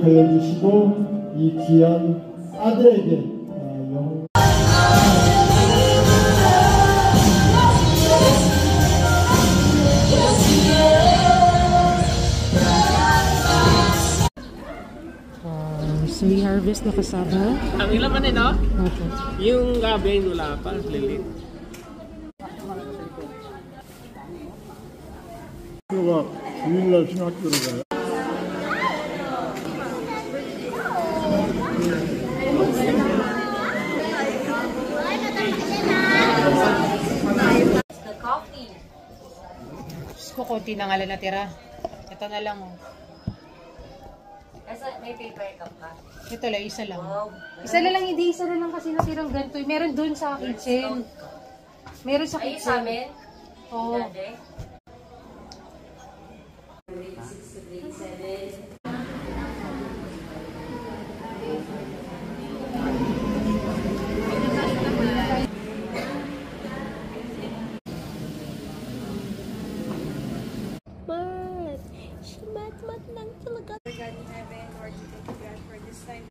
되어주시고 이 귀한 아들에게 영광. May harvest na kasaba. Ang ilan man eh, no? Okay. Yung gabi, wala pa. Lilit. 학교가 주일날 신학교로 가요. Konti na nga lang natira. Ito na lang oh. May paper cup ka? Ito lang, isa lang. Isa na lang, hindi isa na lang kasi natirang ganito. Meron dun sa kitchen. Meron sa kitchen. Ayun sa amin? Oo. Grade 6 to grade 7. Mat lang talaga. God in heaven, Lord, we thank you God for this time.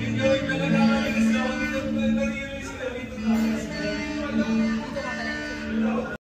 Yung gawin ka na naman, kasi ako nila sila dito na.